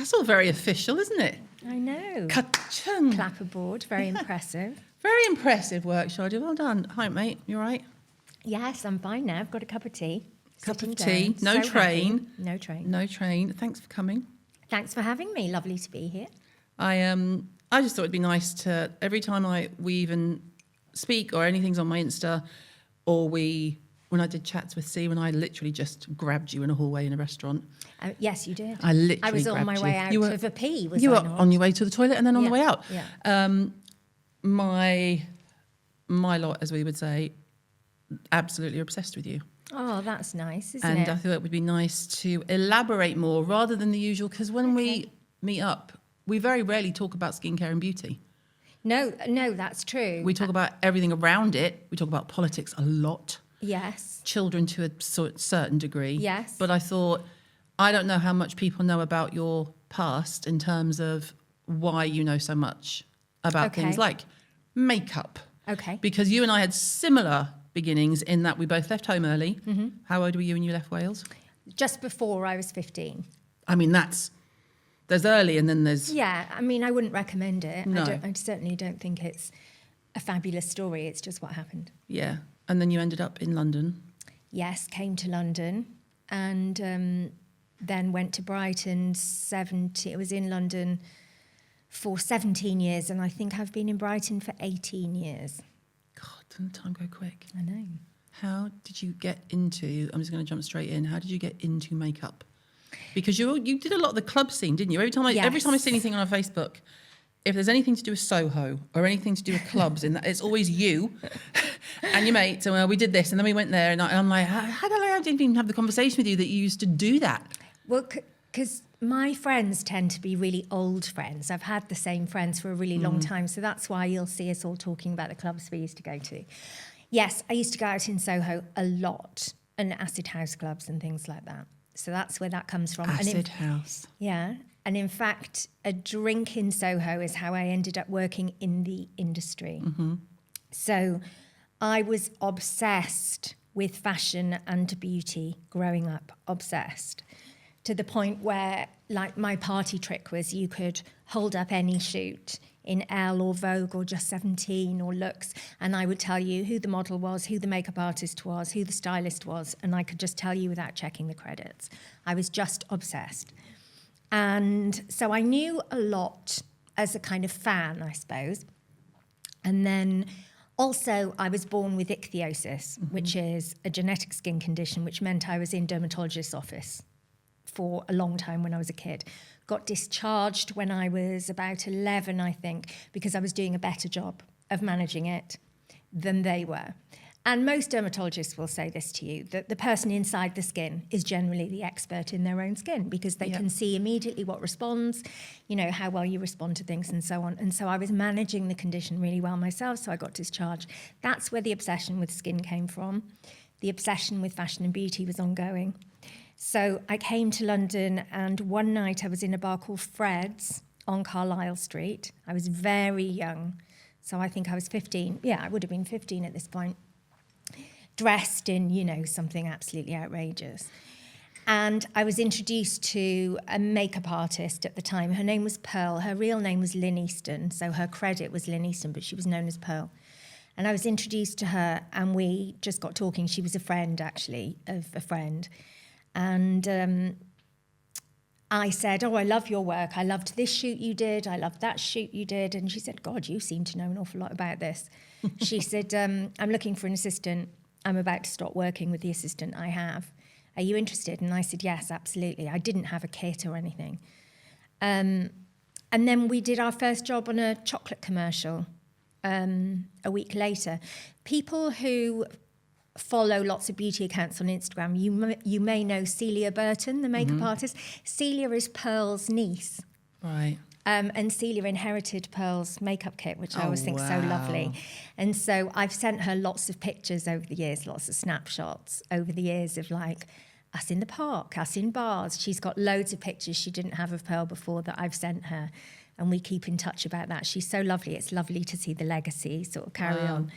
That's all very official, isn't it? I know. Ka-chung. Clapperboard, very impressive. Very impressive work, Shadia. Well done. Hi, mate. You all right? Yes, I'm fine now. I've got a cup of tea. Cup Sitting of tea. down. No So train. happy. No train. No train. Thanks for coming. Thanks for having me. Lovely to be here. I just thought it'd be nice to, every time we even speak or anything's on my Insta, or when I did chats with C, when I literally just grabbed you in a hallway in a restaurant. Yes, you did. I literally I was on my grabbed way you. out You were- of a pee, was You I were not? on your way to the toilet and then on the Yeah, way out. yeah. My lot, as we would say, absolutely obsessed with you. Oh, that's nice, isn't And it? I thought it would be nice to elaborate more rather than the usual, because when we meet up, we very rarely talk about skincare and beauty. No, that's true. We talk about everything around it. We talk about politics a lot, Yes. children to a certain degree. Yes. But I thought, I don't know how much people know about your past in terms of why you know so much about Okay. things like makeup. Okay. Because you and I had similar beginnings in that we both left home early. Mm-hmm. How old were you when you left Wales? Just before I was 15. I mean, there's early and then there's... Yeah, I mean, I wouldn't recommend it. No. I certainly don't think it's a fabulous story. It's just what happened. Yeah. And then you ended up in London. Yes, came to London and then went to Brighton. I was in London for 17 years, and I think I've been in Brighton for 18 years. God, doesn't time go quick? I know. How did you get into, I'm just going to jump straight in, how did you get into makeup? Because you did a lot of the club scene, didn't you? Every time I see anything on our Facebook, if there's anything to do with Soho or anything to do with clubs, it's always you and your mates. And we did this, and then we went there, and I'm like, how did I didn't even have the conversation with you that you used to do that? Well, because my friends tend to be really old friends. I've had the same friends for a really long time, so that's why you'll see us all talking about the clubs we used to go to. Yes, I used to go out in Soho a lot, and acid house clubs and things like that. So that's where that comes from. Acid house. Yeah. And in fact, a drink in Soho is how I ended up working in the industry. Mm-hmm. So I was obsessed with fashion and beauty growing up, obsessed. To the point where, like, my party trick was you could hold up any shoot in Elle or Vogue or Just 17 or Lux, and I would tell you who the model was, who the makeup artist was, who the stylist was, and I could just tell you without checking the credits. I was just obsessed. And so I knew a lot as a kind of fan, I suppose. And then also I was born with ichthyosis, which is a genetic skin condition, which meant I was in dermatologist's office for a long time when I was a kid. Got discharged when I was about 11, I think, because I was doing a better job of managing it than they were. And most dermatologists will say this to you, that the person inside the skin is generally the expert in their own skin because they can see immediately what responds, how well you respond to things and so on. And so I was managing the condition really well myself, so I got discharged. That's where the obsession with skin came from. The obsession with fashion and beauty was ongoing. So I came to London, and one night I was in a bar called Fred's on Carlisle Street. I was very young, so I think I was 15. Yeah, I would have been 15 at this point. Dressed in, something absolutely outrageous. And I was introduced to a makeup artist at the time. Her name was Pearl. Her real name was Lynn Easton, so her credit was Lynn Easton, but she was known as Pearl. And I was introduced to her, and we just got talking. She was a friend, actually, of a friend. And I said, I love your work. I loved this shoot you did. I loved that shoot you did. And she said, God, you seem to know an awful lot about this. She said, I'm looking for an assistant. I'm about to stop working with the assistant I have. Are you interested? And I said, yes, absolutely. I didn't have a kit or anything. And then we did our first job on a chocolate commercial a week later. People who follow lots of beauty accounts on Instagram, you may know Celia Burton, the makeup artist. Celia is Pearl's niece. Right. And Celia inherited Pearl's makeup kit, which I always think so lovely. And so I've sent her lots of pictures over the years, lots of snapshots over the years of like us in the park, us in bars. She's got loads of pictures she didn't have of Pearl before that I've sent her. And we keep in touch about that. She's so lovely. It's lovely to see the legacy sort of carry on.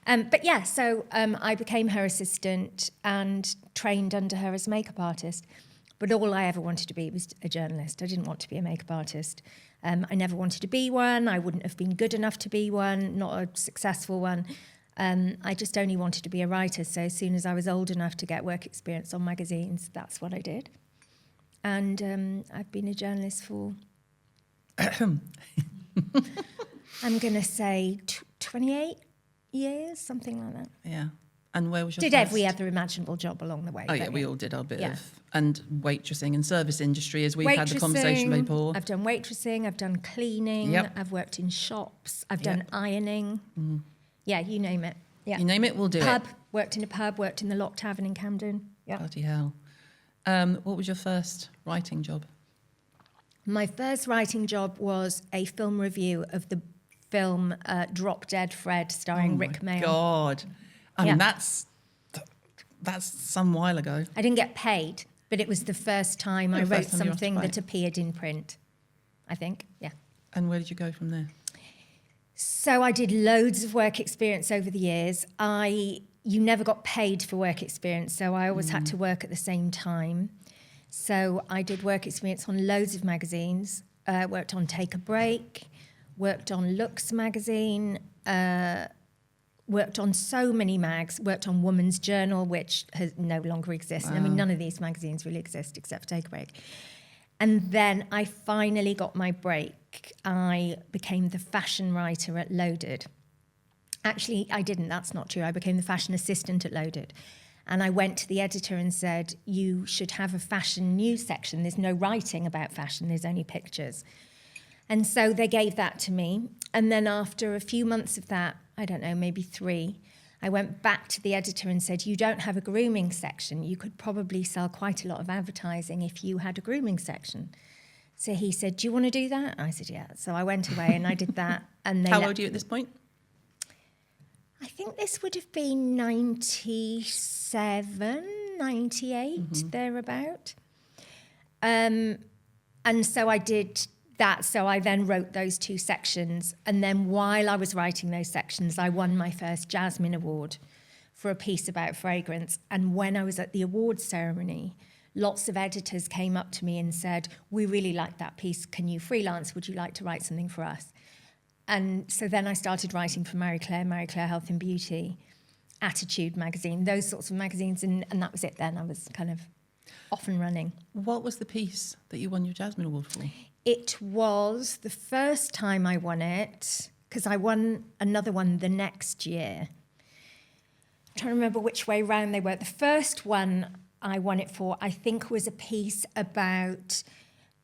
But yeah, so I became her assistant and trained under her as a makeup artist. But all I ever wanted to be was a journalist. I didn't want to be a makeup artist. I never wanted to be one. I wouldn't have been good enough to be one, not a successful one. I just only wanted to be a writer. So as soon as I was old enough to get work experience on magazines, that's what I did. And I've been a journalist for, I'm going to say 28 years, something like that. Yeah. And where was your Did first? every other imaginable job along the way. Oh, yeah, we all did our bit Yeah. of... And waitressing and service industry, as we've had the conversation before. I've done waitressing, I've done cleaning, Yep. I've worked in shops, I've done ironing. Yeah, you name it. Yeah. You name it, we'll do Pub, it. worked in a pub, worked in the Lock Tavern in Camden. Yeah. Bloody hell. What was your first writing job? My first writing job was a film review of the film Drop Dead Fred, starring Rick Oh, my Mayall. God. I mean, Yeah. that's some while ago. I didn't get paid, but it was the first time I The wrote first time you were something asked to that appeared in print, I think. Yeah. And where did you go from there? So I did loads of work experience over the years. You never got paid for work experience, so I always had to work at the same time. So I did work experience on loads of magazines, worked on Take a Break, worked on Looks magazine, worked on so many mags, worked on Woman's Journal, which no longer exists. I mean, none of these magazines really exist except for Take a Break. And then I finally got my break. I became the fashion writer at Loaded. Actually, I didn't. That's not true. I became the fashion assistant at Loaded. And I went to the editor and said, you should have a fashion news section. There's no writing about fashion. There's only pictures. And so they gave that to me. And then after a few months of that, I don't know, maybe 3, I went back to the editor and said, you don't have a grooming section. You could probably sell quite a lot of advertising if you had a grooming section. So he said, do you want to do that? I said, yeah. So I went away and I did that. And they How old are you at this point? I think this would have been 97, 98, thereabout. And so I did that. So I then wrote those 2 sections. And then while I was writing those sections, I won my first Jasmine award for a piece about fragrance. And when I was at the awards ceremony, lots of editors came up to me and said, we really like that piece. Can you freelance? Would you like to write something for us? And so then I started writing for Marie Claire Health and Beauty, Attitude magazine, those sorts of magazines. And that was it then. I was kind of off and running. What was the piece that you won your Jasmine Award for? It was the first time I won it, because I won another one the next year. I'm trying to remember which way round they were. The first one I won it for, I think, was a piece about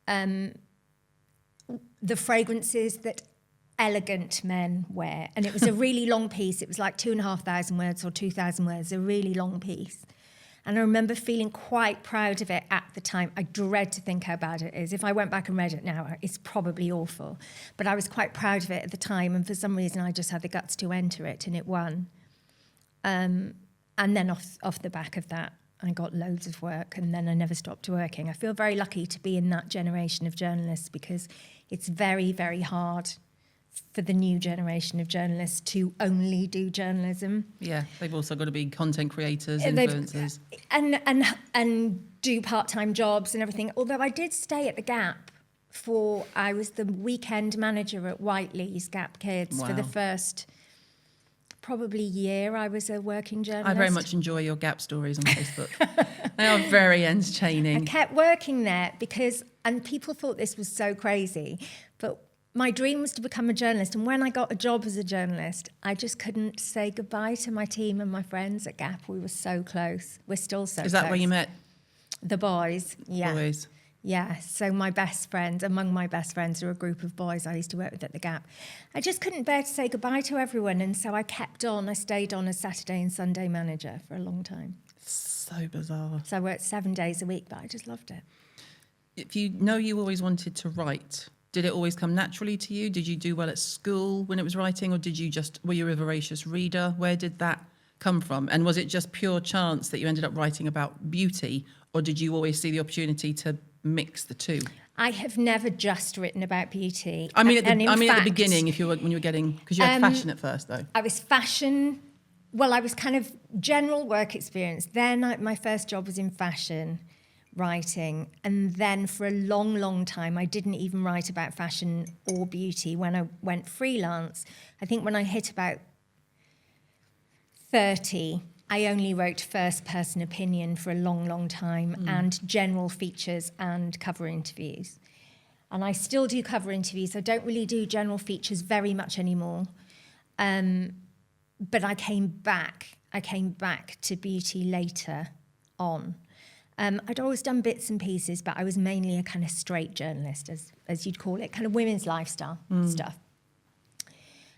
the fragrances that elegant men wear. And it was a really long piece. It was like 2,500 words or 2,000 words, a really long piece. And I remember feeling quite proud of it at the time. I dread to think how bad it is. If I went back and read it now, it's probably awful. But I was quite proud of it at the time. And for some reason, I just had the guts to enter it, and it won. And then off the back of that, I got loads of work, and then I never stopped working. I feel very lucky to be in that generation of journalists, because it's very, very hard for the new generation of journalists to only do journalism. Yeah, they've also got to be content creators, influencers. And do part-time jobs and everything. Although I did stay at the Gap I was the weekend manager at Whiteley's Gap Kids for the first probably year I was a working journalist. I very much enjoy your Gap stories on Facebook. They are very entertaining. I kept working there and people thought this was so crazy, but my dream was to become a journalist. And when I got a job as a journalist, I just couldn't say goodbye to my team and my friends at Gap. We were so close. We're still so close. Is that where you met? The boys, yeah. Boys. Yeah, so my best friends, among my best friends are a group of boys I used to work with at the Gap. I just couldn't bear to say goodbye to everyone, and so I kept on. I stayed on as Saturday and Sunday manager for a long time. So bizarre. So I worked 7 days a week, but I just loved it. If you know you always wanted to write, did it always come naturally to you? Did you do well at school when it was writing, or were you a voracious reader? Where did that come from? And was it just pure chance that you ended up writing about beauty, or did you always see the opportunity to mix the two? I have never just written about beauty. I mean, at the beginning, when you were getting, because you had fashion at first, though. I was fashion. Well, I was kind of general work experience. Then my first job was in fashion, writing. And then for a long, long time, I didn't even write about fashion or beauty when I went freelance. I think when I hit about 30, I only wrote first-person opinion for a long, long time and general features and cover interviews. And I still do cover interviews. I don't really do general features very much anymore. But I came back to beauty later on. I'd always done bits and pieces, but I was mainly a kind of straight journalist, as you'd call it, kind of women's lifestyle stuff.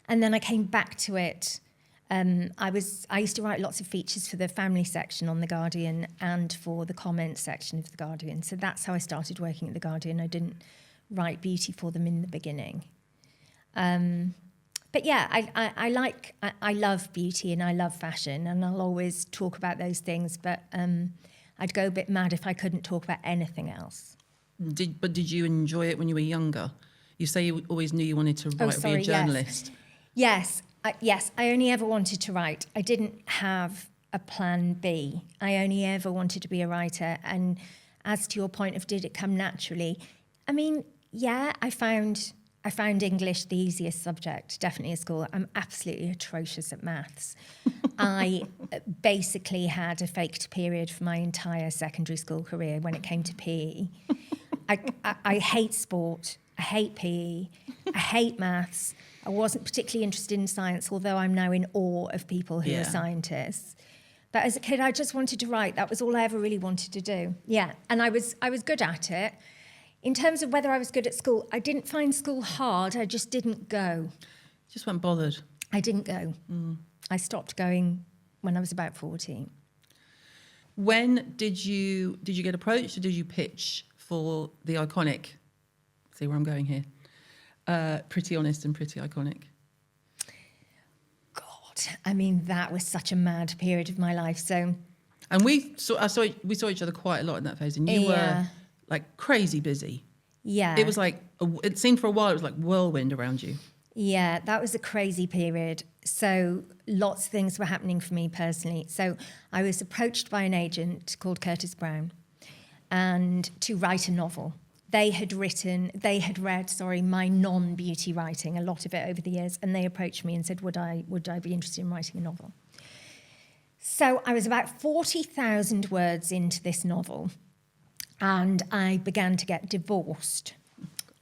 And then I came back to it. I used to write lots of features for the family section on The Guardian and for the comment section of The Guardian. So that's how I started working at The Guardian. I didn't write beauty for them in the beginning. But yeah, I love beauty and I love fashion, and I'll always talk about those things, but I'd go a bit mad if I couldn't talk about anything else. But did you enjoy it when you were younger? You say you always knew you wanted to write or be a journalist. Yes, I only ever wanted to write. I didn't have a plan B. I only ever wanted to be a writer. And as to your point of did it come naturally, I mean, yeah, I found English the easiest subject, definitely at school. I'm absolutely atrocious at maths. I basically had a faked period for my entire secondary school career when it came to PE. I hate sport, I hate PE, I hate maths. I wasn't particularly interested in science, although I'm now in awe of people who are scientists. But as a kid, I just wanted to write. That was all I ever really wanted to do. Yeah, and I was good at it. In terms of whether I was good at school, I didn't find school hard. I just didn't go. Just weren't bothered. I didn't go. I stopped going when I was about 14. When did you get approached, or did you pitch for the iconic? See where I'm going here. Pretty Honest and Pretty Iconic. God, I mean, that was such a mad period of my life. So, and we saw each other quite a lot in that phase, and you were like crazy busy. Yeah. It was like, it seemed for a while, it was like whirlwind around you. Yeah, that was a crazy period. So lots of things were happening for me personally. So I was approached by an agent called Curtis Brown and to write a novel. They had read my non-beauty writing, a lot of it over the years, and they approached me and said, would I be interested in writing a novel? So I was about 40,000 words into this novel, and I began to get divorced,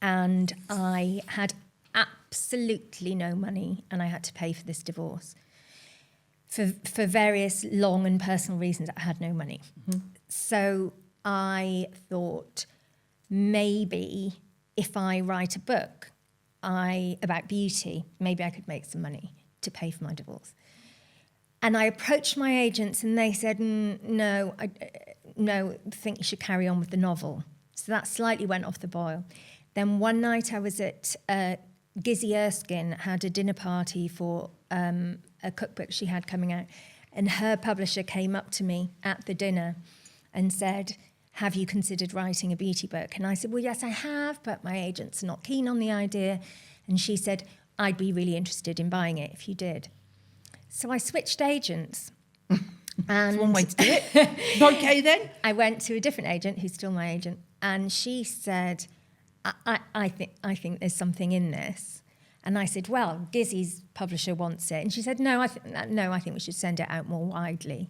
and I had absolutely no money, and I had to pay for this divorce. For various long and personal reasons, I had no money. So I thought, maybe if I write a book about beauty, maybe I could make some money to pay for my divorce. And I approached my agents and they said, no, I think you should carry on with the novel. So that slightly went off the boil. Then one night I was at Gizzy Erskine had a dinner party for a cookbook she had coming out. And her publisher came up to me at the dinner and said, have you considered writing a beauty book? And I said, well, yes, I have, but my agent's not keen on the idea. And she said, I'd be really interested in buying it if you did. So I switched agents. And that's one way to do it. Okay, then. I went to a different agent, who's still my agent, and she said, I think there's something in this. And I said, well, Gizzy's publisher wants it. And she said, no, I think we should send it out more widely.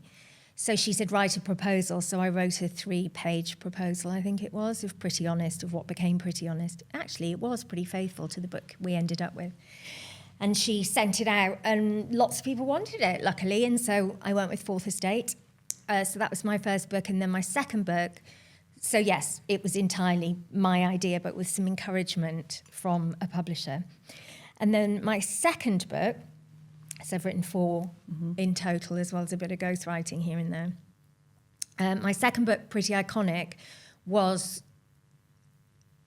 So she said, write a proposal. So I wrote a 3-page proposal, I think it was, of Pretty Honest, of what became Pretty Honest. Actually, it was pretty faithful to the book we ended up with. And she sent it out, and lots of people wanted it, luckily. And so I went with Fourth Estate. So that was my first book. And then my second book, so yes, it was entirely my idea, but with some encouragement from a publisher. And then my second book, so I've written 4 in total, as well as a bit of ghostwriting here and there. My second book, Pretty Iconic, was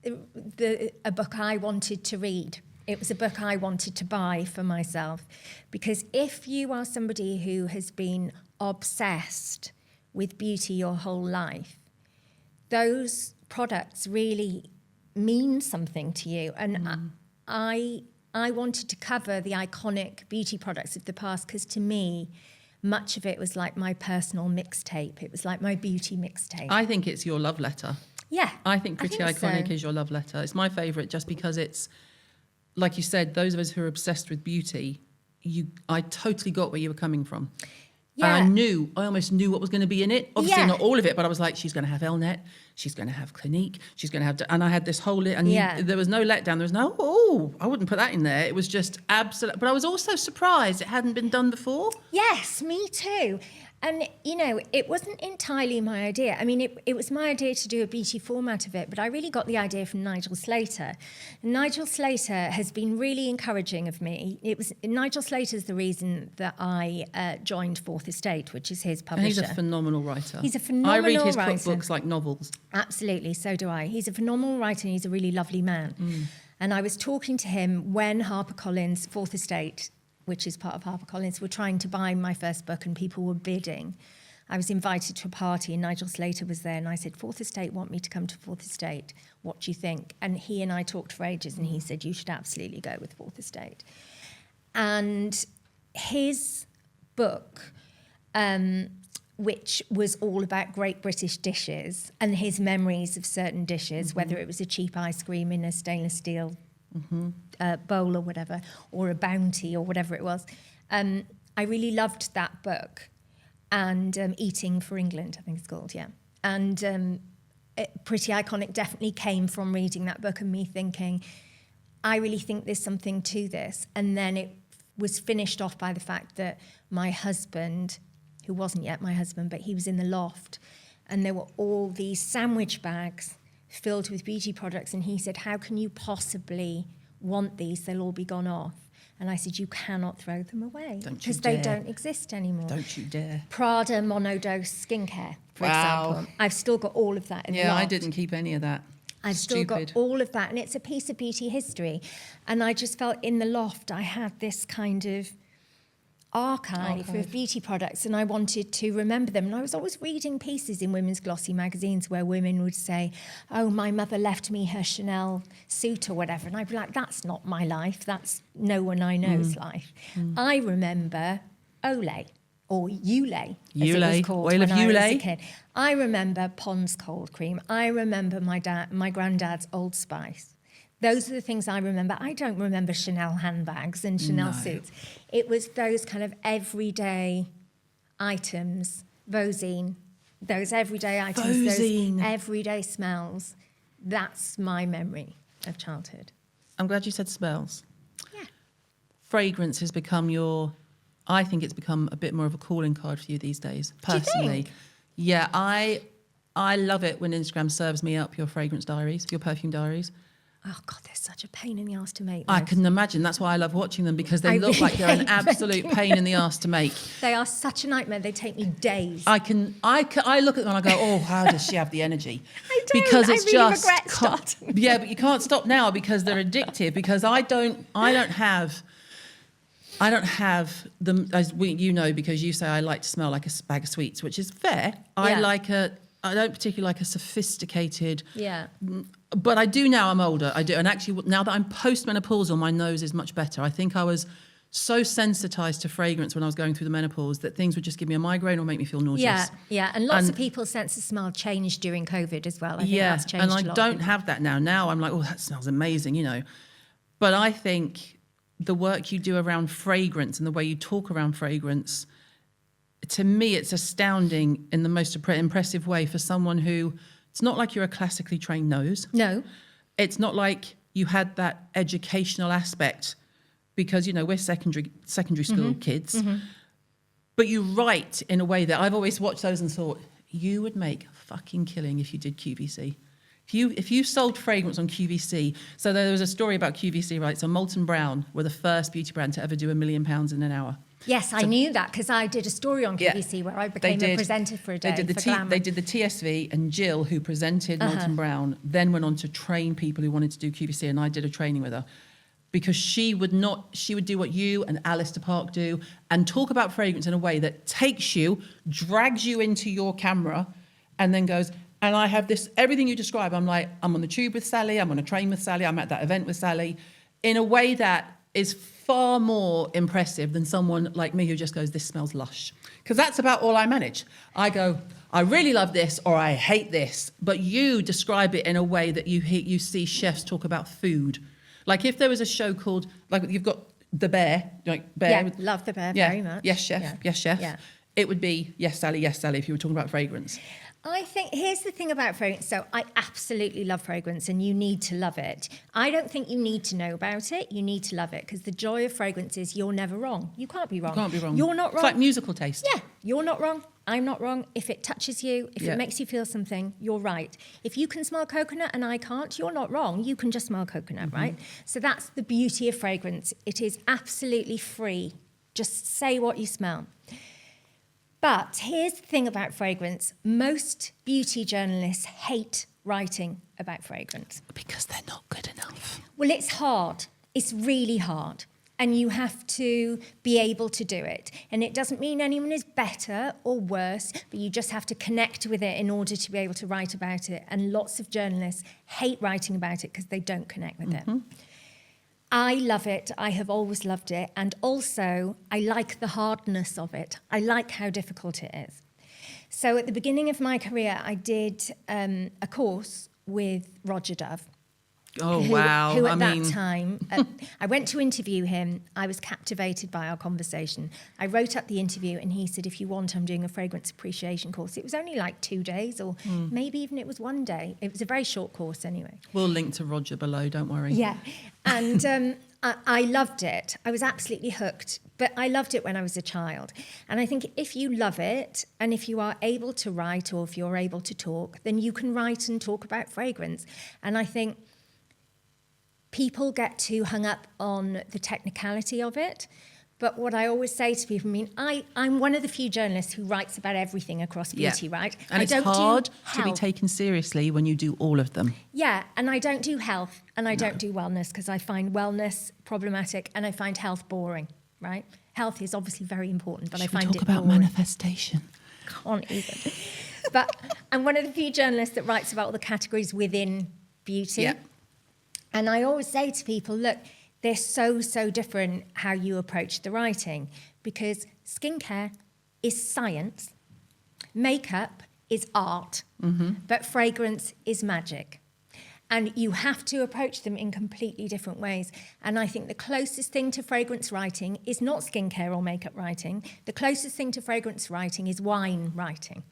a book I wanted to read. It was a book I wanted to buy for myself. Because if you are somebody who has been obsessed with beauty your whole life, those products really mean something to you. And I wanted to cover the iconic beauty products of the past because, to me, much of it was like my personal mixtape. It was like my beauty mixtape. I think it's your love letter. Yeah. I think Pretty Iconic so. is your love letter. It's my favourite just because it's, like you said, those of us who are obsessed with beauty, I totally got where you were coming from. Yeah. And I almost knew what was going to be in it. Obviously, Yeah. not all of it, but I was like, she's going to have Elnet, she's going to have Clinique, she's going to have... And I had this whole... And there was no letdown. There was no, I wouldn't put that in there. It was just absolute... But I was also surprised it hadn't been done before. Yes, me too. And, you know, it wasn't entirely my idea. I mean, it was my idea to do a beauty format of it, but I really got the idea from Nigel Slater. And Nigel Slater has been really encouraging of me. Nigel Slater's the reason that I joined Fourth Estate, which is his publisher. And he's a phenomenal writer. He's a phenomenal writer. I read his books like novels. Absolutely, so do I. He's a phenomenal writer and he's a really lovely man. And I was talking to him when HarperCollins, Fourth Estate, which is part of HarperCollins, were trying to buy my first book and people were bidding. I was invited to a party and Nigel Slater was there and I said, Fourth Estate want me to come to Fourth Estate. What do you think? And he and I talked for ages and he said, you should absolutely go with Fourth Estate. And his book, which was all about great British dishes and his memories of certain dishes, whether it was a cheap ice cream in a stainless steel bowl or whatever, or a Bounty or whatever it was. I really loved that book. And Eating for England, I think it's called, yeah. And Pretty Iconic definitely came from reading that book and me thinking, I really think there's something to this. And then it was finished off by the fact that my husband, who wasn't yet my husband, but he was in the loft, and there were all these sandwich bags filled with beauty products, and he said, how can you possibly want these? They'll all be gone off. And I said, you cannot throw them away because they don't exist anymore. Don't you dare. Prada monodose skincare, for example. I've still got all of that in the loft. Yeah, I didn't keep any of that. I've still got all of that, and it's a piece of beauty history. And I just felt in the loft I had this kind of archive of beauty products, and I wanted to remember them. And I was always reading pieces in women's glossy magazines where women would say, oh, my mother left me her Chanel suit or whatever. And I'd be like, that's not my life. That's no one I know's life. I remember Olay, or Ulay, as it was called when I was a kid. I remember Pond's cold cream. I remember my granddad's Old Spice. Those are the things I remember. I don't remember Chanel handbags and Chanel suits. It was those kind of everyday items, Vosine, those everyday items, those everyday smells. That's my memory of childhood. I'm glad you said smells. Yeah. Fragrance has become I think it's become a bit more of a calling card for you these days, personally. Do you think? Yeah, I love it when Instagram serves me up your fragrance diaries, your perfume diaries. Oh, God, they're such a pain in the arse to make. I can imagine. That's why I love watching them, because they look like they're an absolute pain in the arse to make. They are such a nightmare. They take me days. I look at them and I go, oh, how does she have the energy? I don't. Because it's I really regret starting. Yeah, but you can't stop now because they're addictive. Because I don't have them, as you know, because you say I like to smell like a bag of sweets, which is fair. Yeah. I don't particularly like a sophisticated... Yeah. But I do now. I'm older. I do. And actually, now that I'm postmenopausal, my nose is much better. I think I was so sensitized to fragrance when I was going through the menopause that things would just give me a migraine or make me feel nauseous. Yeah. And lots of people's sense of smell changed during COVID as well. I think that's changed a lot. And I don't have that now. Now I'm like, oh, that smells amazing, you know. But I think the work you do around fragrance and the way you talk around fragrance, to me, it's astounding in the most impressive way for someone who... It's not like you're a classically trained nose. No. It's not like you had that educational aspect because, you know, we're secondary school kids. But you write in a way that I've always watched those and thought, you would make a fucking killing if you did QVC. If you sold fragrance on QVC, so there was a story about QVC, right? So Molton Brown were the first beauty brand to ever do £1 million in an hour. Yes, I knew that because I did a story on QVC where I became a presenter for a day. They did the TSV, and Jill, who presented Molton Brown, then went on to train people who wanted to do QVC, and I did a training with her because she would do what you and Alistair Park do and talk about fragrance in a way that takes you, drags you into your camera, and then goes, and I have this, everything you describe, I'm like, I'm on the tube with Sally, I'm on a train with Sally, I'm at that event with Sally, in a way that is far more impressive than someone like me who just goes, this smells lush. Because that's about all I manage. I go, I really love this or I hate this. But you describe it in a way that you see chefs talk about food. Like if there was a show called, like you've got The Bear, like Bear. Yeah, love The Bear very much. Yes, chef. Yeah. Yes, chef. Yeah. It would be yes, Sally, if you were talking about fragrance. I think here's the thing about fragrance. So I absolutely love fragrance and you need to love it. I don't think you need to know about it. You need to love it because the joy of fragrance is you're never wrong. You can't be wrong. You can't be wrong. You're not wrong. It's like musical taste. Yeah, you're not wrong. I'm not wrong. If it touches you, if Yeah. it makes you feel something, you're right. If you can smell coconut and I can't, you're not wrong. You can just smell coconut, right? So that's the beauty of fragrance. It is absolutely free. Just say what you smell. But here's the thing about fragrance. Most beauty journalists hate writing about fragrance. Because they're not good enough. Well, it's hard. It's really hard. And you have to be able to do it. And it doesn't mean anyone is better or worse, but you just have to connect with it in order to be able to write about it. And lots of journalists hate writing about it because they don't connect with it. I love it. I have always loved it. And also, I like the hardness of it. I like how difficult it is. So at the beginning of my career, I did a course with Roger Dove. Oh, wow. Who at that time, I went to interview him. I was captivated by our conversation. I wrote up the interview and he said, if you want, I'm doing a fragrance appreciation course. It was only like 2 days or maybe even it was 1 day. It was a very short course anyway. We'll link to Roger below, don't worry. Yeah. And I loved it. I was absolutely hooked. But I loved it when I was a child. And I think if you love it and if you are able to write or if you're able to talk, then you can write and talk about fragrance. And I think people get too hung up on the technicality of it. But what I always say to people, I mean, I'm one of the few journalists who writes about everything across beauty, right? And it's hard to be taken seriously when you do all of them. Yeah, and I don't do health and I don't do wellness because I find wellness problematic and I find health boring, right? Health is obviously very important, but I find it boring. Talk about manifestation. Can't even. But I'm one of the few journalists that writes about all the categories within beauty. Yeah. And I always say to people, look, they're so different how you approach the writing because skincare is science, makeup is art, but fragrance is magic. And you have to approach them in completely different ways. And I think the closest thing to fragrance writing is not skincare or makeup writing. The closest thing to fragrance writing is wine writing.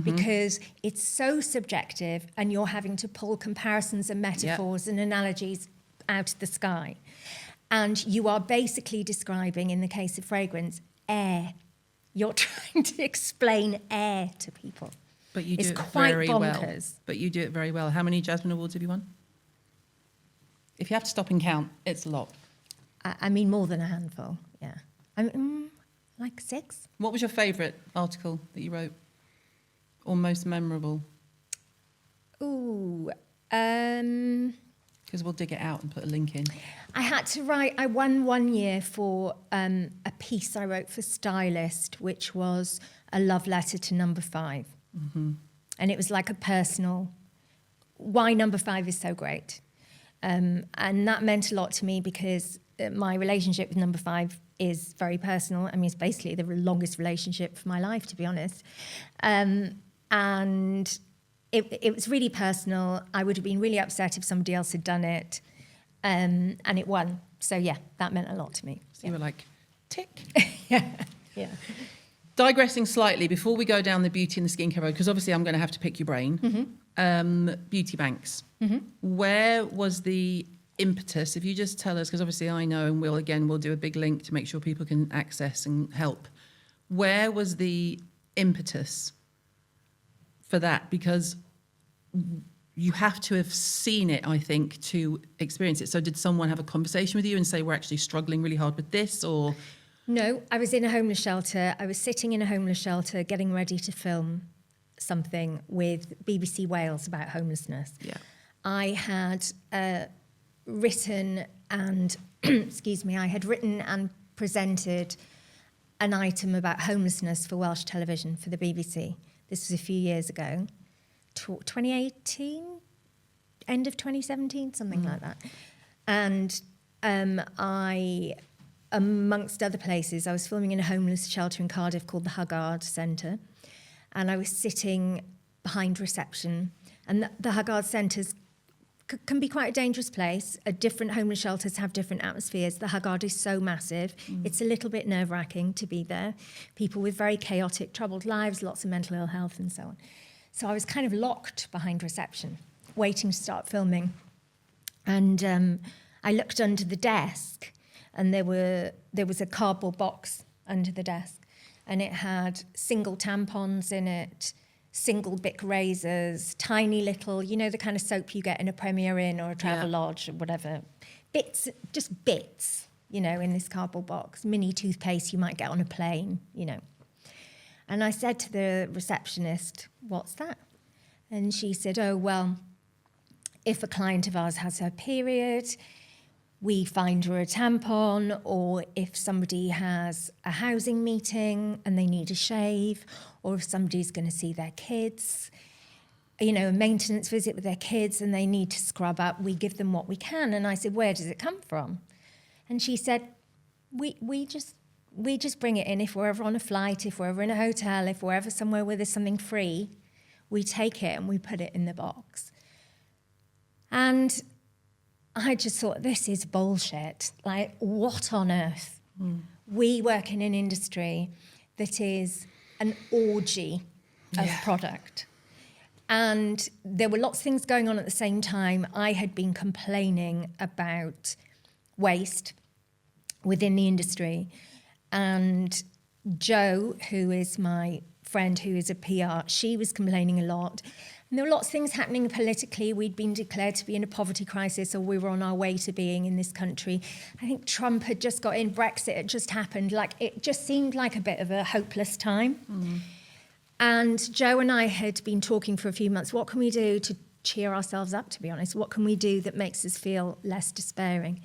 Because it's so subjective and you're having to pull comparisons and metaphors and analogies out of the sky. And you are basically describing, in the case of fragrance, air. You're trying to explain air to people. But you do it's it quite very bonkers. well. But you do it very well. How many Jasmine Awards have you won? If you have to stop and count, it's a lot. I mean, more than a handful, yeah. I mean, like 6. What was your favourite article that you wrote? Or most memorable? Ooh, Because we'll dig it out and put a link in. I had to write, I won 1 year for a piece I wrote for Stylist, which was a love letter to Number 5. And it was like a personal, why Number 5 is so great. And that meant a lot to me because my relationship with Number 5 is very personal. I mean, it's basically the longest relationship for my life, to be honest. And it was really personal. I would have been really upset if somebody else had done it. And it won. So, yeah, that meant a lot to me. So you were like, tick. Yeah. Digressing slightly, before we go down the beauty and the skincare road, because obviously I'm going to have to pick your brain, beauty banks. Where was the impetus? If you just tell us, because obviously I know, and we'll do a big link to make sure people can access and help. Where was the impetus for that? Because you have to have seen it, I think, to experience it. So did someone have a conversation with you and say, we're actually struggling really hard with this, or? No, I was in a homeless shelter. I was sitting in a homeless shelter getting ready to film something with BBC Wales about homelessness. Yeah. I had written and, I had written and presented an item about homelessness for Welsh television for the BBC. This was a few years ago, 2018, end of 2017, something like that. And I, amongst other places, I was filming in a homeless shelter in Cardiff called the Huggard Centre, and I was sitting behind reception. And the Huggard Centres can be quite a dangerous place. Different homeless shelters have different atmospheres. The Huggard is so massive. It's a little bit nerve-wracking to be there. People with very chaotic, troubled lives, lots of mental ill health and so on. So I was kind of locked behind reception, waiting to start filming. And I looked under the desk, and there was a cardboard box under the desk, and it had single tampons in it, single Bic razors, tiny little, you know, the kind of soap you get in a Premier Inn or a Travelodge or whatever. Bits, just bits, you know, in this cardboard box. Mini toothpaste you might get on a plane, you know. And I said to the receptionist, "What's that?" And she said, "Oh, well, if a client of ours has her period, we find her a tampon, or if somebody has a housing meeting and they need a shave, or if somebody's going to see their kids, you know, a maintenance visit with their kids and they need to scrub up, we give them what we can." And I said, "Where does it come from?" And she said, we just bring it in if we're ever on a flight, if we're ever in a hotel, if we're ever somewhere where there's something free, we take it and we put it in the box." And I just thought, this is bullshit. Like, what on earth? We work in an industry that is an orgy of product. And there were lots of things going on at the same time. I had been complaining about waste within the industry. And Jo, who is my friend who is a PR, she was complaining a lot. And there were lots of things happening politically. We'd been declared to be in a poverty crisis, or we were on our way to being in this country. I think Trump had just got in, Brexit had just happened. Like, it just seemed like a bit of a hopeless time. And Jo and I had been talking for a few months. What can we do to cheer ourselves up, to be honest? What can we do that makes us feel less despairing?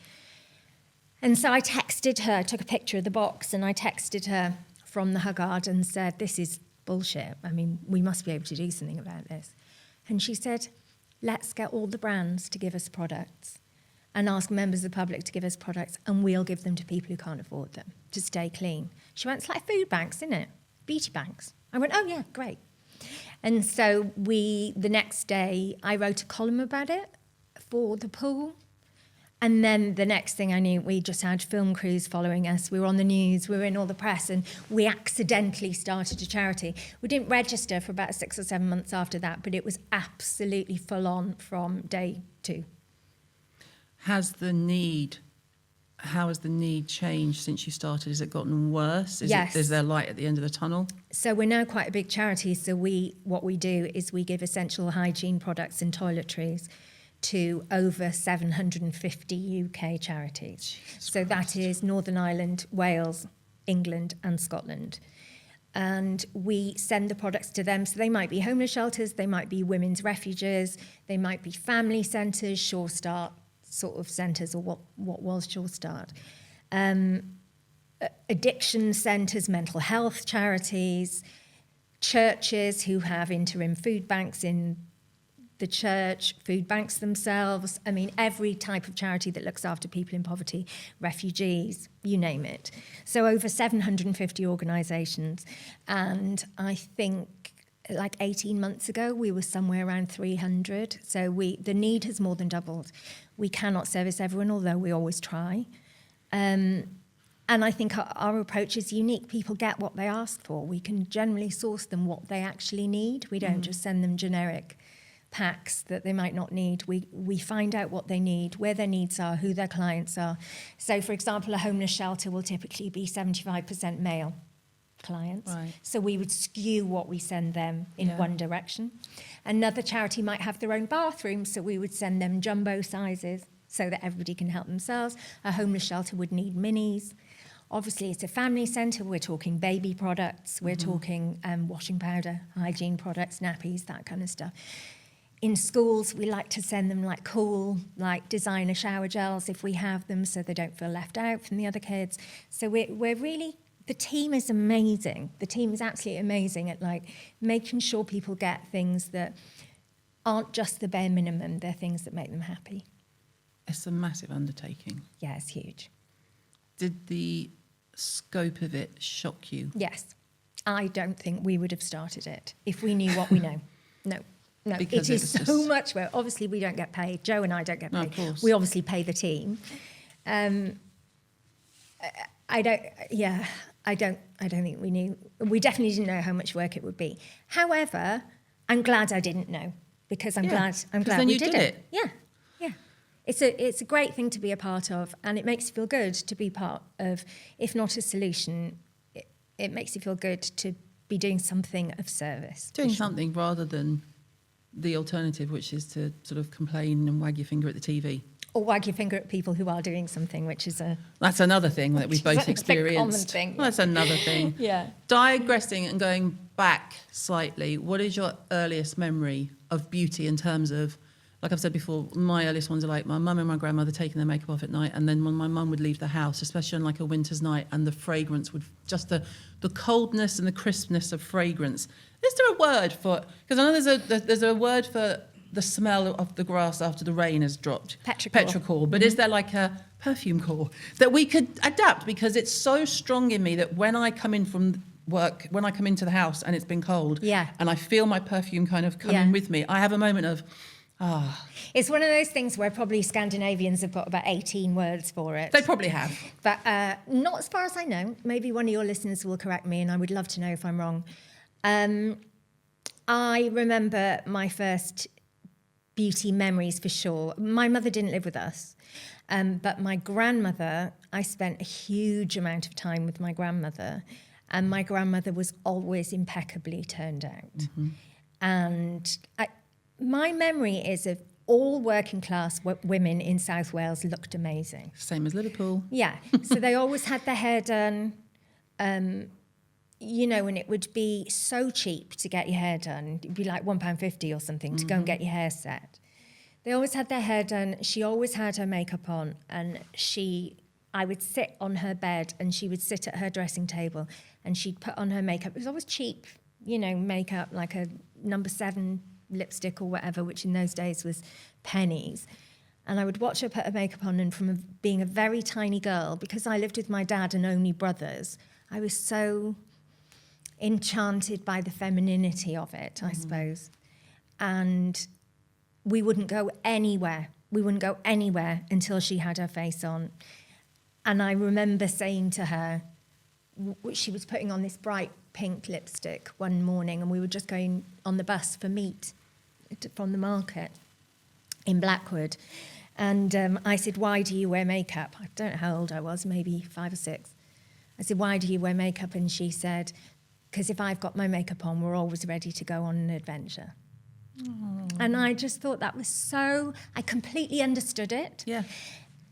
And so I texted her, took a picture of the box, and I texted her from the Huggard and said, "This is bullshit. I mean, we must be able to do something about this." And she said, "Let's get all the brands to give us products and ask members of the public to give us products, and we'll give them to people who can't afford them to stay clean." She went, "It's like food banks, isn't it? Beauty banks." I went, "Oh, yeah, great." And so the next day, I wrote a column about it for the Pool. And then the next thing I knew, we just had film crews following us. We were on the news, we were in all the press, and we accidentally started a charity. We didn't register for about 6 or 7 months after that, but it was absolutely full on from day 2. How has the need changed since you started? Has it gotten worse? Yes. Is there light at the end of the tunnel? So we're now quite a big charity. So what we do is we give essential hygiene products and toiletries to over 750 UK charities. So that is Northern Ireland, Wales, England and Scotland. And we send the products to them. So they might be homeless shelters, they might be women's refuges, they might be family centres, Sure Start sort of centres, or what was Sure Start. Addiction centres, mental health charities, churches who have interim food banks in the church, food banks themselves. I mean, every type of charity that looks after people in poverty, refugees, you name it. So over 750 organisations. And I think like 18 months ago, we were somewhere around 300. So the need has more than doubled. We cannot service everyone, although we always try. And I think our approach is unique. People get what they ask for. We can generally source them what they actually need. We don't just send them generic packs that they might not need. We find out what they need, where their needs are, who their clients are. So, for example, a homeless shelter will typically be 75% male clients. Right. So we would skew what we send them in one direction. Another charity might have their own bathroom, so we would send them jumbo sizes so that everybody can help themselves. A homeless shelter would need minis. Obviously, it's a family centre. We're talking baby products. We're talking washing powder, hygiene products, nappies, that kind of stuff. In schools, we like to send them like cool, like designer shower gels if we have them, so they don't feel left out from the other kids. So we're really, the team is amazing. The team is absolutely amazing at like making sure people get things that aren't just the bare minimum. They're things that make them happy. It's a massive undertaking. Yeah, it's huge. Did the scope of it shock you? Yes. I don't think we would have started it if we knew what we know. No. Because it it is was so just- much work. Obviously, we don't get paid. Joe and I don't get No, paid. of course. We obviously pay the team. I don't think we knew. We definitely didn't know how much work it would be. However, I'm glad I didn't know, because I'm glad then we you did did it. Yeah. It's a great thing to be a part of, and it makes you feel good to be part of, if not a solution, it makes you feel good to be doing something of service. Doing something rather than the alternative, which is to sort of complain and wag your finger at the TV. Or wag your finger at people who are doing something, which is That's another thing that we've both That's a experienced. common thing, Well, that's another thing. Yeah. Digressing and going back slightly, what is your earliest memory of beauty in terms of, like I've said before, my earliest ones are like my mum and my grandmother taking their makeup off at night, and then when my mum would leave the house, especially on like a winter's night, and the fragrance would, just the coldness and the crispness of fragrance. Is there a word for, because I know there's a word for the smell of the grass after the rain has dropped. Petrichor. But is there like a perfume core that we could adapt? Because it's so strong in me that when I come in from work, when I come into the house and it's been cold, and I feel my perfume kind of coming with me, I have a moment of, It's one of those things where probably Scandinavians have got about 18 words for it. They probably have. But not as far as I know. Maybe one of your listeners will correct me, and I would love to know if I'm wrong. I remember my first beauty memories for sure. My mother didn't live with us, but my grandmother, I spent a huge amount of time with my grandmother, and my grandmother was always impeccably turned out. Mm-hmm. And my memory is of all working class women in South Wales looked amazing. Same as Liverpool. Yeah. So they always had their hair done, you know, and it would be so cheap to get your hair done. It'd be like £1.50 or something to go and get your hair set. They always had their hair done. She always had her makeup on, and I would sit on her bed and she would sit at her dressing table and she'd put on her makeup. It was always cheap, you know, makeup, like a No. 7 lipstick or whatever, which in those days was pennies. And I would watch her put her makeup on, and from being a very tiny girl, because I lived with my dad and only brothers, I was so enchanted by the femininity of it, I suppose. And we wouldn't go anywhere. We wouldn't go anywhere until she had her face on. And I remember saying to her, she was putting on this bright pink lipstick one morning, and we were just going on the bus for meat from the market in Blackwood. And I said, "Why do you wear makeup?" I don't know how old I was, maybe 5 or 6. I said, "Why do you wear makeup?" And she said, "Because if I've got my makeup on, we're always ready to go on an adventure." Aww. And I just thought that was so, I completely understood it. Yeah.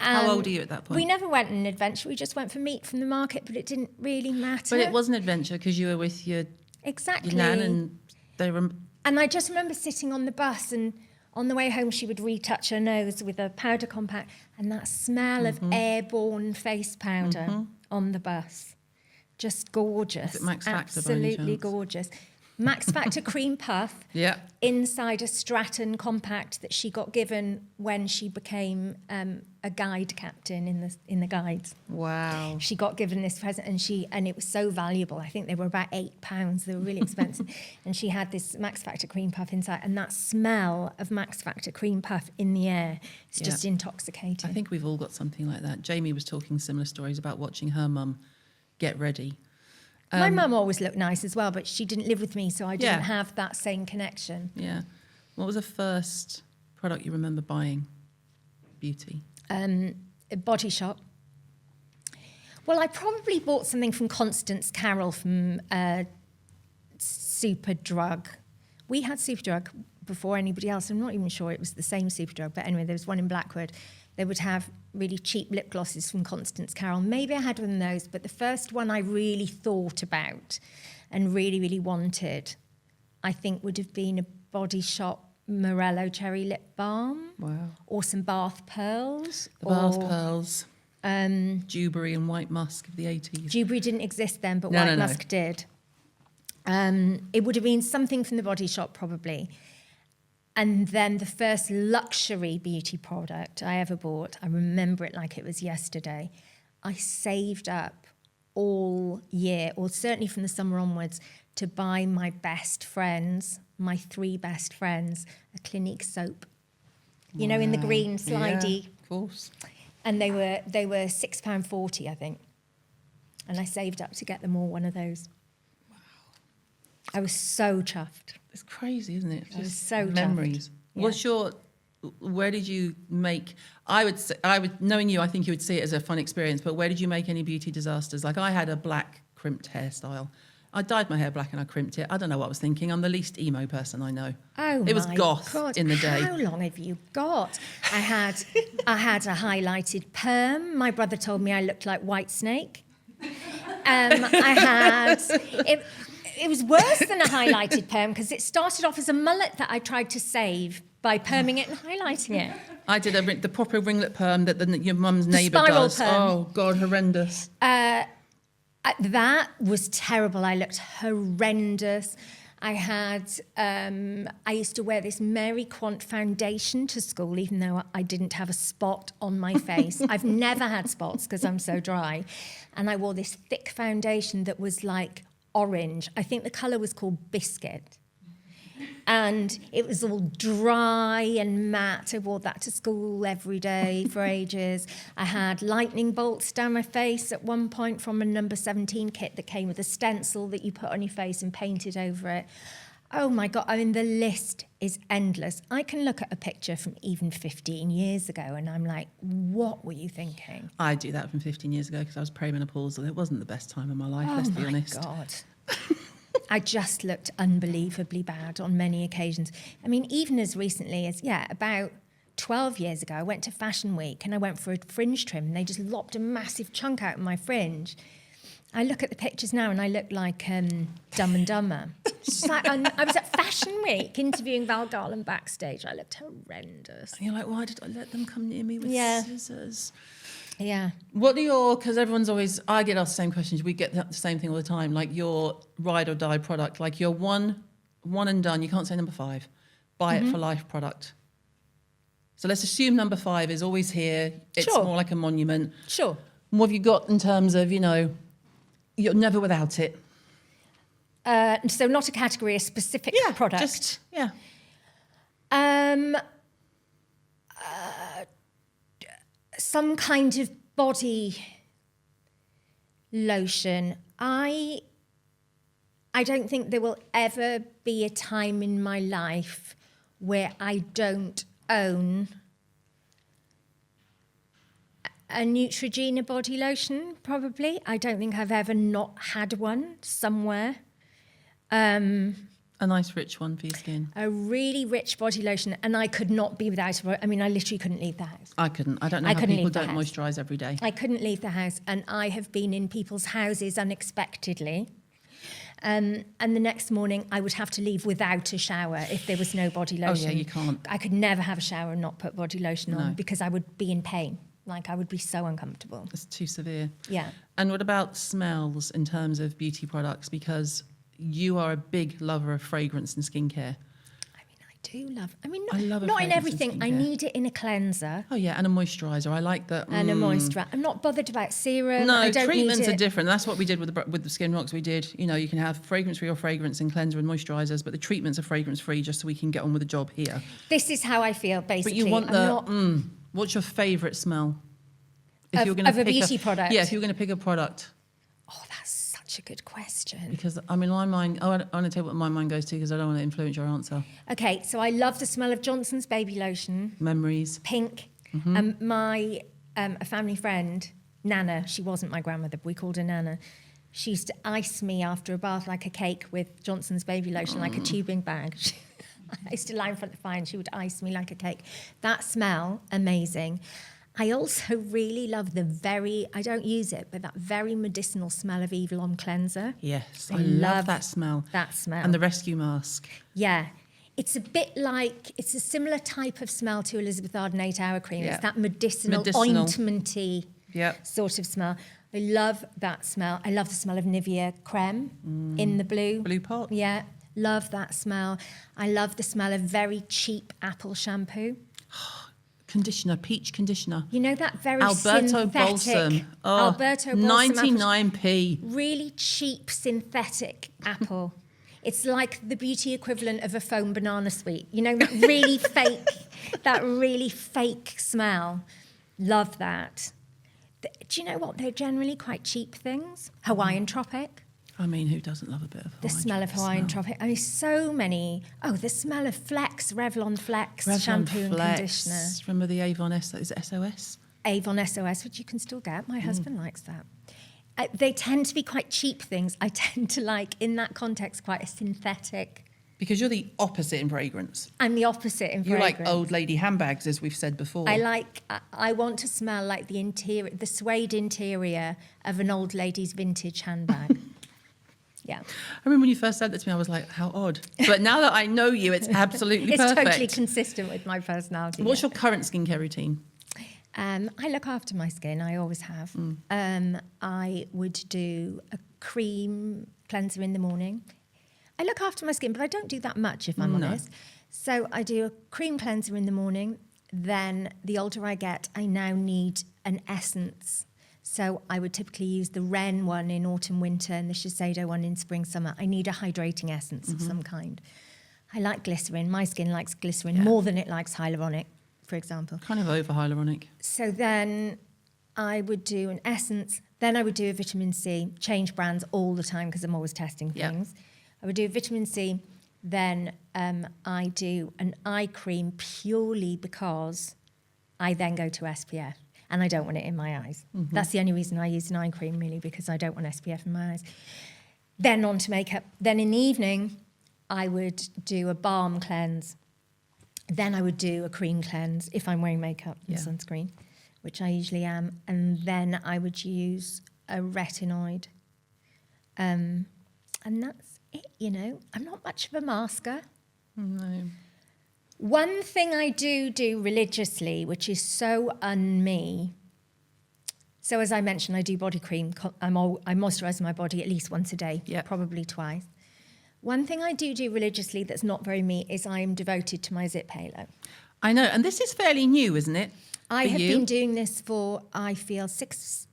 How old are you at that point? We never went on an adventure. We just went for meat from the market, but it didn't really matter. But it was an adventure because you were with your nan, and they were. And I just remember sitting on the bus, and on the way home she would retouch her nose with a powder compact, and that smell of airborne face powder on the bus. Just gorgeous. Is it Max Factor by any Absolutely chance? gorgeous. Max Factor cream puff inside a Stratton compact that she got given when she became a guide captain in the guides. Wow. She got given this present, and it was so valuable. I think they were about £8. They were really expensive. And she had this Max Factor cream puff inside, and that smell of Max Factor cream puff in the air is just intoxicating. I think we've all got something like that. Jamie was talking similar stories about watching her mum get ready. My mum always looked nice as well, but she didn't live with me, so I didn't have that same connection. Yeah. What was the first product you remember buying? Beauty. A Body Shop. Well, I probably bought something from Constance Carroll from Superdrug. We had Superdrug before anybody else. I'm not even sure it was the same Superdrug, but anyway, there was one in Blackwood. They would have really cheap lip glosses from Constance Carroll. Maybe I had one of those, but the first one I really thought about and really, really wanted, I think would have been a Body Shop Morello Cherry Lip Balm. Wow. Or some Bath Pearls. The Bath Pearls. Dewberry and White Musk of the 80s. Dewberry didn't exist then, but White Musk did. It would have been something from the Body Shop, probably. And then the first luxury beauty product I ever bought, I remember it like it was yesterday. I saved up all year, or certainly from the summer onwards, to buy my best friends, my 3 best friends, a Clinique soap. You know, in the green slidey. Yeah, of course. And they were £6.40, I think. And I saved up to get them all one of those. Wow. I was so chuffed. It's crazy, isn't it? I was so memories. chuffed. Yeah. Where did you make, I would, knowing you, I think you would see it as a fun experience, but where did you make any beauty disasters? Like I had a black crimped hairstyle. I dyed my hair black and I crimped it. I don't know what I was thinking. I'm the least emo person I know. Oh, it was goth God. in the day. How long have you got? I had a highlighted perm. My brother told me I looked like White Snake. It was worse than a highlighted perm because it started off as a mullet that I tried to save by perming it and highlighting it. I did the proper ringlet perm that your mum's neighbour does. Perm. Oh, God, horrendous. That was terrible. I looked horrendous. I used to wear this Mary Quant foundation to school, even though I didn't have a spot on my face. I've never had spots because I'm so dry. And I wore this thick foundation that was like orange. I think the colour was called biscuit. And it was all dry and matte. I wore that to school every day for ages. I had lightning bolts down my face at one point from a number 17 kit that came with a stencil that you put on your face and painted over it. Oh my God, I mean, the list is endless. I can look at a picture from even 15 years ago and I'm like, what were you thinking? I do that from 15 years ago because I was perimenopausal. It wasn't the best time of my life, let's be honest. Oh my God. I just looked unbelievably bad on many occasions. I mean, even as recently as, about 12 years ago, I went to Fashion Week and I went for a fringe trim and they just lopped a massive chunk out of my fringe. I look at the pictures now and I look like Dumb and Dumber. It's just like, I was at Fashion Week interviewing Val Garland backstage. I looked horrendous. And you're like, why did I let them come near me with scissors? Yeah. What are your, because everyone's always, I get asked the same questions, we get the same thing all the time, like your ride or die product, like your one and done, you can't say number 5, buy it for life product. So let's assume number 5 is always here, it's more like a monument. Sure. What have you got in terms of, you're never without it? So not a category, a specific product. Some kind of body lotion. I don't think there will ever be a time in my life where I don't own a Neutrogena body lotion, probably. I don't think I've ever not had one somewhere. A nice rich one for your skin. A really rich body lotion, and I could not be without it. I mean, I literally couldn't leave the house. I couldn't. I don't know how people don't moisturise every day. I couldn't leave the house, and I have been in people's houses unexpectedly. And the next morning, I would have to leave without a shower if there was no body lotion. Oh, yeah, you can't. I could never have a shower and not put body lotion on because I would be in pain. Like, I would be so uncomfortable. It's too severe. Yeah. And what about smells in terms of beauty products? Because you are a big lover of fragrance and skincare. I mean, I do love... I mean, I love not in everything. I need it in a cleanser. Oh, yeah, and a moisturiser. I like that. And a moisturiser. I'm not bothered about serum. No, I don't treatments need are different. That's what we did with the Skin Rocks. We did, you can have fragrance-free or fragrance and cleanser and moisturisers, but the treatments are fragrance-free just so we can get on with the job here. This is how I feel, basically. But you want what's your favourite smell? If you're gonna pick a beauty product? Yeah, if you're going to pick a product. Oh, that's such a good question. Because, I mean, my mind... I want to tell you what my mind goes to because I don't want to influence your answer. Okay, so I love the smell of Johnson's baby lotion. Memories. Pink. My a family friend, Nana, she wasn't my grandmother, but we called her Nana. She used to ice me after a bath like a cake with Johnson's baby lotion, like a tubing bag. I used to lie in front of the fire and she would ice me like a cake. That smell, amazing. I also really love I don't use it, but that very medicinal smell of Eve Lom cleanser. Yes, I love that smell. That smell. And the rescue mask. Yeah. It's a bit like, it's a similar type of smell to Elizabeth Arden 8 Hour Cream. Yeah. It's that medicinal. Ointmenty sort of smell. I love that smell. I love the smell of Nivea creme in the blue. Blue pot. Yeah. Love that smell. I love the smell of very cheap apple shampoo. Conditioner, peach conditioner. You know that very Alberto synthetic... Balsam. Oh, Alberto Balsam. 99p. Really cheap synthetic apple. It's like the beauty equivalent of a foam banana sweet. You know, that really fake smell. Love that. Do you know what? They're generally quite cheap things. Hawaiian Tropic. I mean, who doesn't love a bit of Hawaiian The smell of Hawaiian Tropic. I mean, so many. Oh, the smell of Flex, Revlon Flex shampoo and conditioner. Remember the Avon is it SOS? Avon SOS, which you can still get. My husband likes that. They tend to be quite cheap things. I tend to like, in that context, quite a synthetic. Because you're the opposite in fragrance. I'm the opposite in You fragrance. like old lady handbags, as we've said before. I want to smell like the interior, the suede interior of an old lady's vintage handbag. Yeah. I remember when you first said that to me, I was like, how odd. But now that I know you, it's absolutely It's perfect. totally consistent with my personality. What's your current skincare routine? I look after my skin. I always have. I would do a cream cleanser in the morning. I look after my skin, but I don't do that much, if I'm honest. So I do a cream cleanser in the morning. Then the older I get, I now need an essence. So I would typically use the Ren one in autumn, winter, and the Shiseido one in spring, summer. I need a hydrating essence of some kind. I like glycerin. My skin likes glycerin more than it likes hyaluronic, for example. Kind of over hyaluronic. So then I would do an essence. Then I would do a vitamin C. Change brands all the time because I'm always testing things. I would do a vitamin C. Then I do an eye cream purely because I then go to SPF. And I don't want it in my eyes. That's the only reason I use an eye cream, really, because I don't want SPF in my eyes. Then on to makeup. Then in the evening, I would do a balm cleanse. Then I would do a cream cleanse if I'm wearing makeup and sunscreen, which I usually am. And then I would use a retinoid. And that's it, you know. I'm not much of a masker. No. One thing I do religiously, which is so un-me. So as I mentioned, I do body cream. I moisturise my body at least once a day, probably twice. One thing I do religiously that's not very me is I am devoted to my zip halo. I know, and this is fairly new, isn't it? I have been doing this for, I feel, 6-7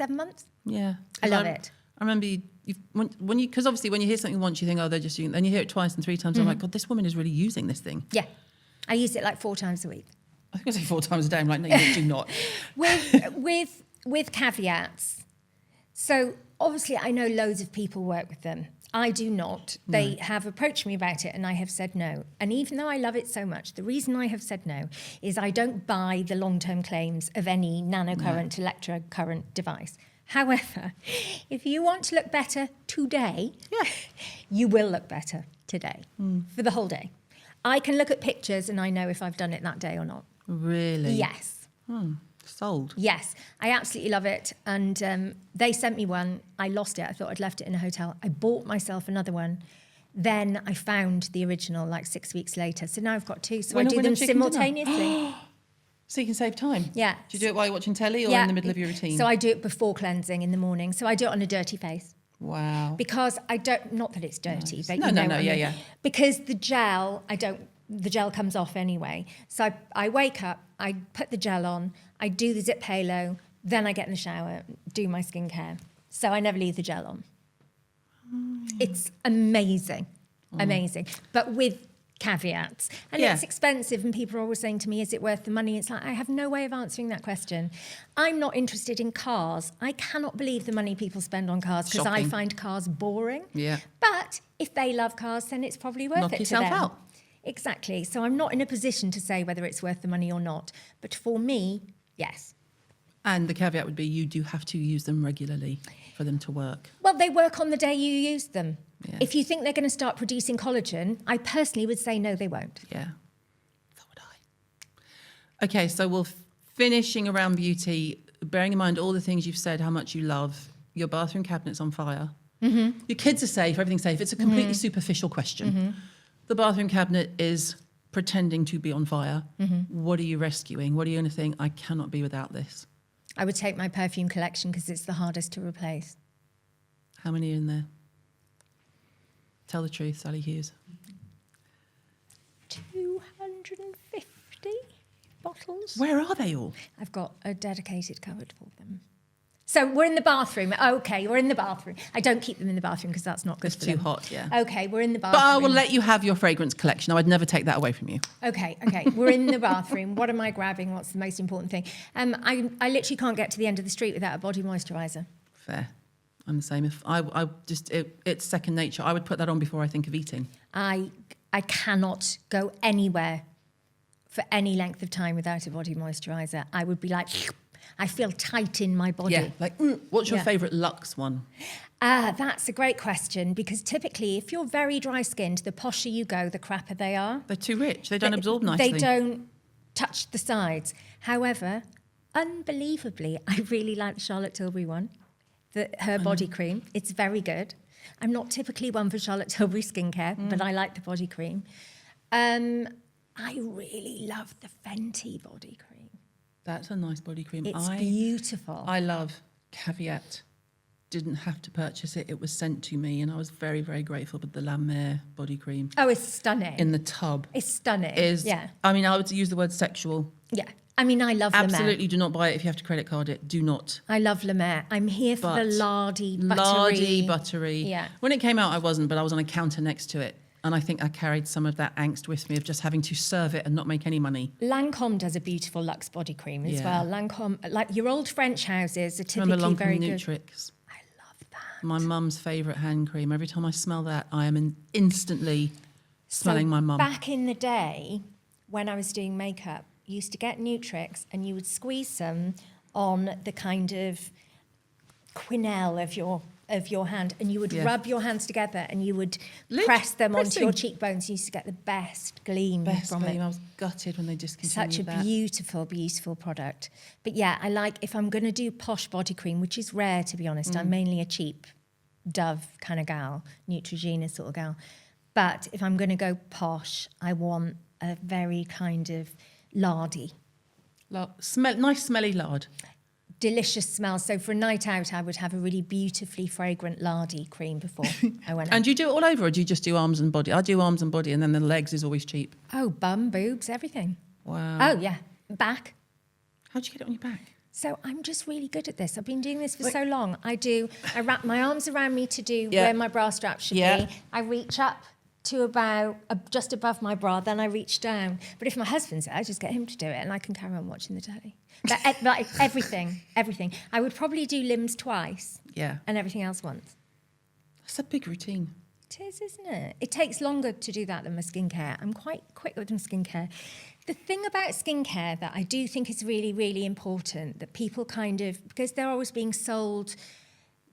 months. Yeah. I love it. I remember because obviously when you hear something once, you think, oh, they're just using it. Then you hear it twice and 3 times. I'm like, God, this woman is really using this thing. Yeah. I use it like 4 times a week. I think I say 4 times a day. I'm like, no, you do not. with caveats. So obviously I know loads of people work with them. I do not. They have approached me about it and I have said no. And even though I love it so much, the reason I have said no is I don't buy the long-term claims of any nanocurrent, electrocurrent device. However, if you want to look better today, you will look better today for the whole day. I can look at pictures and I know if I've done it that day or not. Really? Yes. Sold. Yes, I absolutely love it. And they sent me one. I lost it. I thought I'd left it in a hotel. I bought myself another one. Then I found the original like 6 weeks later. So now I've got 2. So I do them simultaneously. So you can save time? Yeah. Do you do it while you're watching telly or in the middle of your routine? So I do it before cleansing in the morning. So I do it on a dirty face. Wow. Because I don't, not that it's dirty, but No, you know what I mean. yeah. Because the gel, the gel comes off anyway. So I wake up, I put the gel on, I do the zip halo, then I get in the shower, do my skincare. So I never leave the gel on. It's amazing, amazing. But with caveats. And it's expensive and people are always saying to me, is it worth the money? It's like, I have no way of answering that question. I'm not interested in cars. I cannot believe the money people spend on cars because I find cars boring. Yeah. But if they love cars, then it's probably worth Knock it to yourself them. out. Exactly. So I'm not in a position to say whether it's worth the money or not. But for me, yes. And the caveat would be you do have to use them regularly for them to work. Well, they work on the day you use them. Yeah. If you think they're going to start producing collagen, I personally would say no, they won't. Yeah, so would I. Okay, so we're finishing around beauty, bearing in mind all the things you've said, how much you love. Your bathroom cabinet's on fire. Your kids are safe, everything's safe. It's a completely superficial question. The bathroom cabinet is pretending to be on fire. What are you rescuing? What are you going to think, I cannot be without this? I would take my perfume collection because it's the hardest to replace. How many are in there? Tell the truth, Sali Hughes. 250 bottles. Where are they all? I've got a dedicated cupboard for them. So we're in the bathroom. Okay, we're in the bathroom. I don't keep them in the bathroom because that's not good It's for too them. hot, yeah. Okay, we're in the But bathroom. I will let you have your fragrance collection. I would never take that away from you. Okay, we're in the bathroom. What am I grabbing? What's the most important thing? I literally can't get to the end of the street without a body moisturiser. Fair. I'm the same. If it's second nature. I would put that on before I think of eating. I cannot go anywhere for any length of time without a body moisturiser. I would be like, I feel tight in my body. Yeah. Like, what's your favourite Luxe one? That's a great question, because typically if you're very dry skinned, the posher you go, the crapper they are. They're too rich. They don't absorb nicely. They don't touch the sides. However, unbelievably, I really like the Charlotte Tilbury one, her body cream. It's very good. I'm not typically one for Charlotte Tilbury skincare, but I like the body cream. I really love the Fenty body cream. That's a nice body cream. It's beautiful. I love Caveat. Didn't have to purchase it. It was sent to me, and I was very, very grateful with the La Mer body cream. Oh, it's stunning. In the tub. It's stunning. Yeah. I mean, I would use the word sexual. Yeah. I mean, I love La Mer. Absolutely do not buy it if you have to credit card it. Do not. I love La Mer. I'm here for the lardy, buttery. Yeah. When it came out, I wasn't, but I was on a counter next to it. And I think I carried some of that angst with me of just having to serve it and not make any money. Lancôme does a beautiful Luxe body cream as well. Lancôme, like your old French houses, are typically very good. Nutrix. I love that. My mum's favourite hand cream. Every time I smell that, I am instantly smelling my mum. Back in the day, when I was doing makeup, you used to get Nutrix and you would squeeze some on the kind of quenelle of your hand, and you would rub your hands together and you would press them onto your cheekbones. You used to get the best gleam from it. I was gutted when they discontinued Such a beautiful, beautiful product. But yeah, I like, if I'm going to do posh body cream, which is rare to be honest, I'm mainly a cheap Dove kind of gal, Neutrogena sort of gal. But if I'm going to go posh, I want a very kind of lardy. Nice smelly lard. Delicious smell. So for a night out, I would have a really beautifully fragrant lardy cream before I went out. And do you do it all over, or do you just do arms and body? I do arms and body, and then the legs is always cheap. Oh, bum, boobs, everything. Wow. Oh, yeah. Back. How'd you get it on your back? So I'm just really good at this. I've been doing this for so long. I wrap my arms around me to do where my bra strap should be. I reach up to about just above my bra, then I reach down. But if my husband's there, I just get him to do it and I can carry on watching the telly. Like everything. I would probably do limbs twice and everything else once. That's a big routine. It is, isn't it? It takes longer to do that than my skincare. I'm quite quick with my skincare. The thing about skincare that I do think is really, really important, that people kind of, because they're always being sold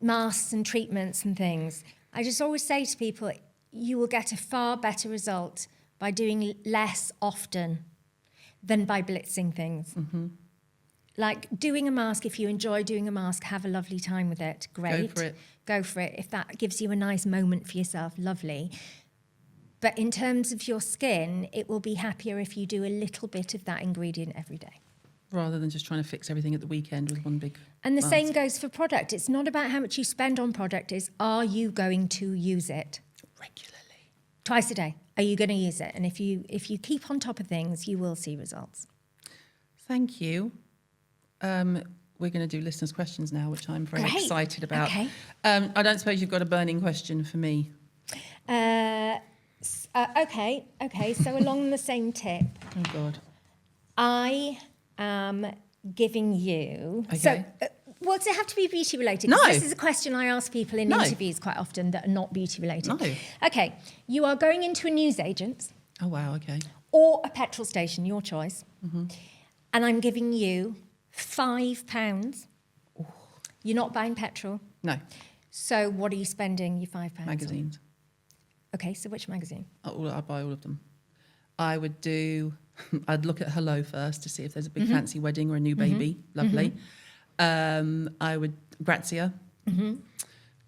masks and treatments and things, I just always say to people, you will get a far better result by doing less often than by blitzing things. Mm-hmm. Like doing a mask, if you enjoy doing a mask, have a lovely time with it, great. Go for it. If that gives you a nice moment for yourself, lovely. But in terms of your skin, it will be happier if you do a little bit of that ingredient every day. Rather than just trying to fix everything at the weekend with one big And the mask. same goes for product. It's not about how much you spend on product, it's are you going to use it? Regularly. Twice a day. Are you going to use it? And if you keep on top of things, you will see results. Thank you. We're going to do listeners' questions now, which I'm very excited about. Okay. I don't suppose you've got a burning question for me. Okay. So along the same tip. Oh, God. I am giving you... Okay. So, does it have to be beauty related? No. This is a question I ask people in interviews quite often that are not beauty related. No. Okay. You are going into a newsagent. Oh, wow, okay. Or a petrol station, your choice. Mm-hmm. And I'm giving you £5. Ooh. You're not buying petrol. No. So what are you spending your £5 Magazines. on? Okay, so which magazine? I buy all of them. I'd look at Hello first to see if there's a big fancy wedding or a new baby. Lovely. I would, Grazia.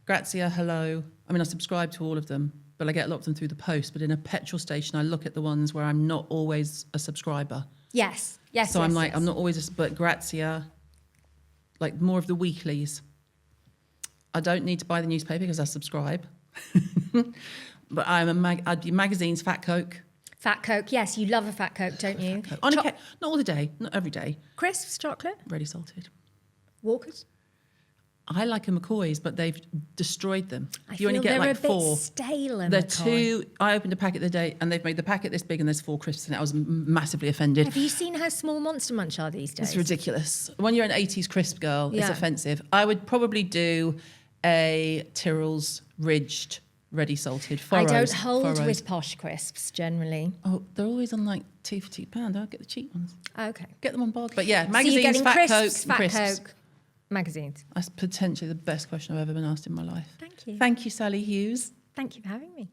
Grazia, Hello. I mean, I subscribe to all of them, but I get a lot of them through the post. But in a petrol station, I look at the ones where I'm not always a subscriber. Yes. So I'm not always but Grazia, like more of the weeklies. I don't need to buy the newspaper because I subscribe. But I'd be magazines, Fat Coke. Fat Coke, yes, you love a Fat Coke, don't you? On not all the day, not every day. Crisps, chocolate, Ready salted. Walkers. I like a McCoy's, but they've destroyed them. I You feel only get they're like a bit 4. stale. They're 2. I opened a packet the day, and they've made the packet this big, and there's 4 crisps in it. I was massively offended. Have you seen how small Monster Munch are these days? It's ridiculous. When you're an 80s crisp girl, it's Yeah. offensive. I would probably do a Tyrrell's ridged, ready salted. I don't Furrows, hold furrows. with posh crisps generally. Oh, they're always on like £2 for £2. I'll get the cheap ones. Okay. Get them on board. But yeah, So you're magazines, getting Fat crisps, Coke, Fat crisps. Coke, magazines. That's potentially the best question I've ever been asked in my life. Thank you. Thank you, Sali Hughes. Thank you for having me.